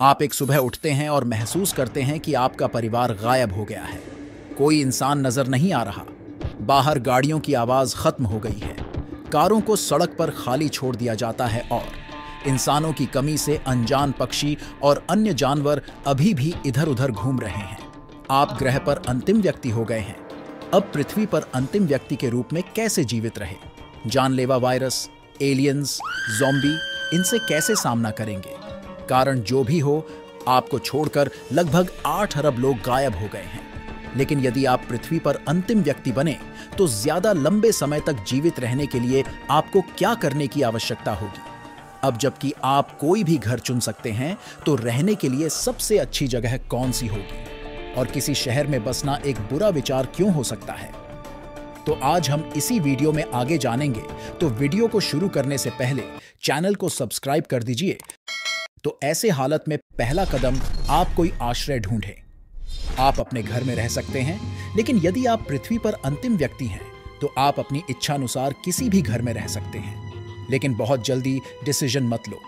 आप एक सुबह उठते हैं और महसूस करते हैं कि आपका परिवार गायब हो गया है। कोई इंसान नजर नहीं आ रहा। बाहर गाड़ियों की आवाज खत्म हो गई है। कारों को सड़क पर खाली छोड़ दिया जाता है और इंसानों की कमी से अनजान पक्षी और अन्य जानवर अभी भी इधर उधर घूम रहे हैं। आप ग्रह पर अंतिम व्यक्ति हो गए हैं। अब पृथ्वी पर अंतिम व्यक्ति के रूप में कैसे जीवित रहे? जानलेवा वायरस, एलियंस, ज़ॉम्बी, इनसे कैसे सामना करेंगे? कारण जो भी हो, आपको छोड़कर लगभग 8 अरब लोग गायब हो गए हैं। लेकिन यदि आप पृथ्वी पर अंतिम व्यक्ति बने तो ज्यादा लंबे समय तक जीवित रहने के लिए आपको क्या करने की आवश्यकता होगी? अब जबकि आप कोई भी घर चुन सकते हैं, तो रहने के लिए सबसे अच्छी जगह कौन सी होगी? और किसी शहर में बसना एक बुरा विचार क्यों हो सकता है? तो आज हम इसी वीडियो में आगे जानेंगे। तो वीडियो को शुरू करने से पहले चैनल को सब्सक्राइब कर दीजिए। तो ऐसे हालत में पहला कदम, आप कोई आश्रय ढूंढें। आप अपने घर में रह सकते हैं, लेकिन यदि आप पृथ्वी पर अंतिम व्यक्ति हैं तो आप अपनी इच्छानुसार किसी भी घर में रह सकते हैं। लेकिन बहुत जल्दी डिसीजन मत लो।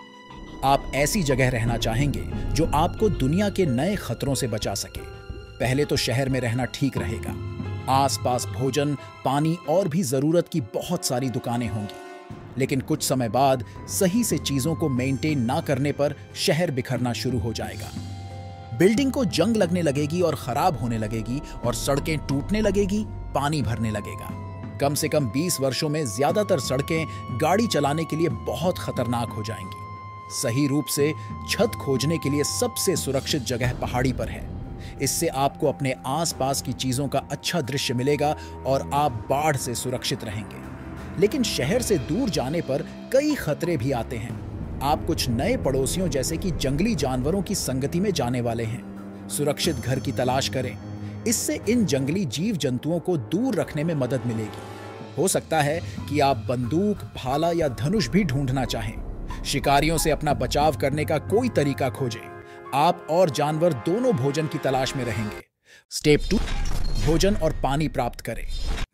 आप ऐसी जगह रहना चाहेंगे जो आपको दुनिया के नए खतरों से बचा सके। पहले तो शहर में रहना ठीक रहेगा। आसपास भोजन, पानी और भी जरूरत की बहुत सारी दुकानें होंगी। लेकिन कुछ समय बाद सही से चीजों को मेंटेन ना करने पर शहर बिखरना शुरू हो जाएगा। बिल्डिंग को जंग लगने लगेगी और खराब होने लगेगी और सड़कें टूटने लगेगी, पानी भरने लगेगा। कम से कम 20 वर्षों में ज्यादातर सड़कें गाड़ी चलाने के लिए बहुत खतरनाक हो जाएंगी। सही रूप से छत खोजने के लिए सबसे सुरक्षित जगह पहाड़ी पर है। इससे आपको अपने आसपास की चीजों का अच्छा दृश्य मिलेगा और आप बाढ़ से सुरक्षित रहेंगे। लेकिन शहर से दूर जाने पर कई खतरे भी आते हैं। आप कुछ नए पड़ोसियों जैसे कि जंगली जानवरों की संगति में जाने वाले हैं। सुरक्षित घर की तलाश करें। इससे इन जंगली जीव जंतुओं को दूर रखने में मदद मिलेगी। हो सकता है कि आप बंदूक, भाला या धनुष भी ढूंढना चाहें। शिकारियों से अपना बचाव करने का कोई तरीका खोजें। आप और जानवर दोनों भोजन की तलाश में रहेंगे। स्टेप 2, भोजन और पानी प्राप्त करें।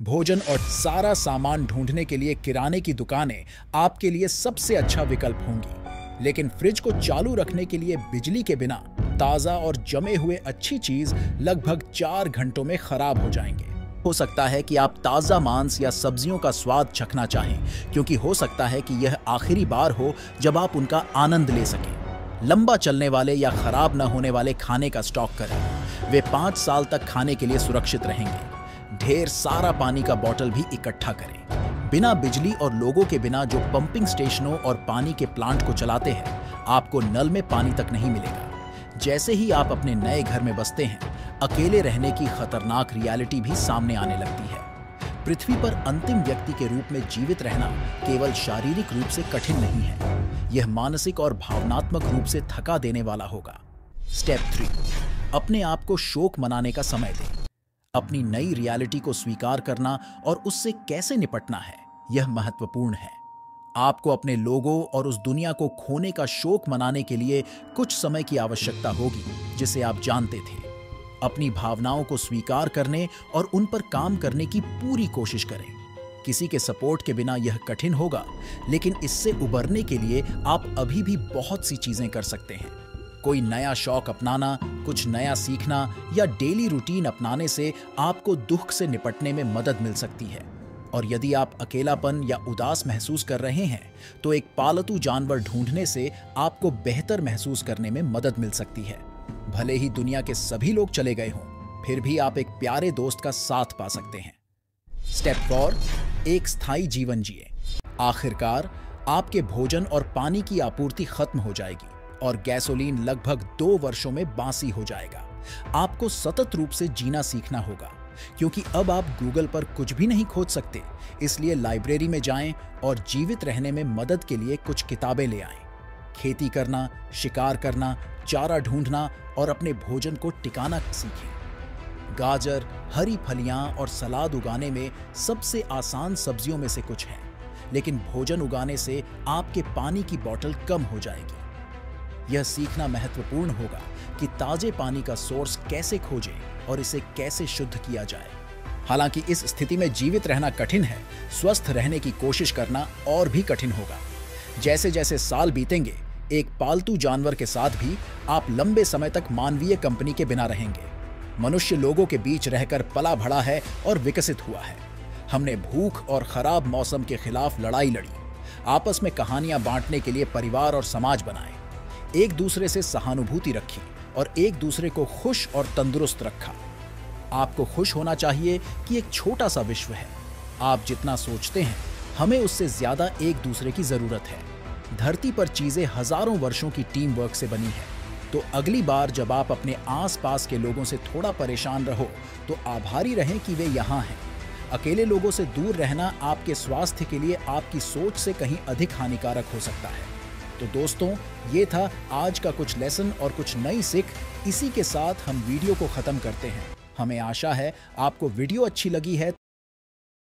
भोजन और सारा सामान ढूंढने के लिए किराने की दुकानें आपके लिए सबसे अच्छा विकल्प होंगी। लेकिन फ्रिज को चालू रखने के लिए बिजली के बिना ताजा और जमे हुए अच्छी चीज लगभग 4 घंटों में खराब हो जाएंगे। हो सकता है कि आप ताजा मांस या सब्जियों का स्वाद चखना चाहें, क्योंकि हो सकता है कि यह आखिरी बार हो जब आप उनका आनंद ले सकें। लंबा चलने वाले या खराब न होने वाले खाने का स्टॉक करें। वे 5 साल तक खाने के लिए सुरक्षित रहेंगे। ढेर सारा पानी का बोतल भी इकट्ठा करें। बिना बिजली और लोगों के बिना जो पंपिंग स्टेशनों और पानी के प्लांट को चलाते हैं, आपको नल में पानी तक नहीं मिलेगा। जैसे ही आप अपने नए घर में बसते हैं, अकेले रहने की खतरनाक रियलिटी भी सामने आने लगती है। पृथ्वी पर अंतिम व्यक्ति के रूप में जीवित रहना केवल शारीरिक रूप से कठिन नहीं है, यह मानसिक और भावनात्मक रूप से थका देने वाला होगा। स्टेप 3, अपने आप को शोक मनाने का समय दें। अपनी नई रियलिटी को स्वीकार करना और उससे कैसे निपटना है, यह महत्वपूर्ण है। आपको अपने लोगों और उस दुनिया को खोने का शोक मनाने के लिए कुछ समय की आवश्यकता होगी, जिसे आप जानते थे। अपनी भावनाओं को स्वीकार करने और उन पर काम करने की पूरी कोशिश करें। किसी के सपोर्ट के बिना यह कठिन होगा, लेकिन इससे उबरने के लिए आप अभी भी बहुत सी चीजें कर सकते हैं। कोई नया शौक अपनाना, कुछ नया सीखना या डेली रूटीन अपनाने से आपको दुख से निपटने में मदद मिल सकती है। और यदि आप अकेलापन या उदास महसूस कर रहे हैं, तो एक पालतू जानवर ढूंढने से आपको बेहतर महसूस करने में मदद मिल सकती है। भले ही दुनिया के सभी लोग चले गए हों, फिर भी आप एक प्यारे दोस्त का साथ पा सकते हैं। स्टेप 4, एक स्थायी जीवन जिए। आखिरकार आपके भोजन और पानी की आपूर्ति खत्म हो जाएगी और गैसोलीन लगभग 2 वर्षों में बासी हो जाएगा। आपको सतत रूप से जीना सीखना होगा, क्योंकि अब आप गूगल पर कुछ भी नहीं खोज सकते। इसलिए लाइब्रेरी में जाएं और जीवित रहने में मदद के लिए कुछ किताबें ले आएं। खेती करना, शिकार करना, चारा ढूंढना और अपने भोजन को टिकाना सीखें। गाजर, हरी फलियां और सलाद उगाने में सबसे आसान सब्जियों में से कुछ हैं, लेकिन भोजन उगाने से आपके पानी की बोतल कम हो जाएगी। यह सीखना महत्वपूर्ण होगा कि ताजे पानी का सोर्स कैसे खोजें और इसे कैसे शुद्ध किया जाए। हालांकि इस स्थिति में जीवित रहना कठिन है, स्वस्थ रहने की कोशिश करना और भी कठिन होगा। जैसे जैसे साल बीतेंगे, एक पालतू जानवर के साथ भी आप लंबे समय तक मानवीय कंपनी के बिना रहेंगे। मनुष्य लोगों के बीच रहकर पला बढ़ा है और विकसित हुआ है। हमने भूख और खराब मौसम के खिलाफ लड़ाई लड़ी, आपस में कहानियां बांटने के लिए परिवार और समाज बनाए, एक दूसरे से सहानुभूति रखी और एक दूसरे को खुश और तंदुरुस्त रखा। आपको खुश होना चाहिए कि एक छोटा सा विश्व है। आप जितना सोचते हैं, हमें उससे ज्यादा एक दूसरे की जरूरत है। धरती पर चीजें हजारों वर्षों की टीम वर्क से बनी है। तो अगली बार जब आप अपने आसपास के लोगों से थोड़ा परेशान रहो तो आभारी रहें कि वे यहाँ हैं। अकेले लोगों से दूर रहना आपके स्वास्थ्य के लिए आपकी सोच से कहीं अधिक हानिकारक हो सकता है। तो दोस्तों, ये था आज का कुछ लेसन और कुछ नई सीख। इसी के साथ हम वीडियो को खत्म करते हैं। हमें आशा है आपको वीडियो अच्छी लगी है।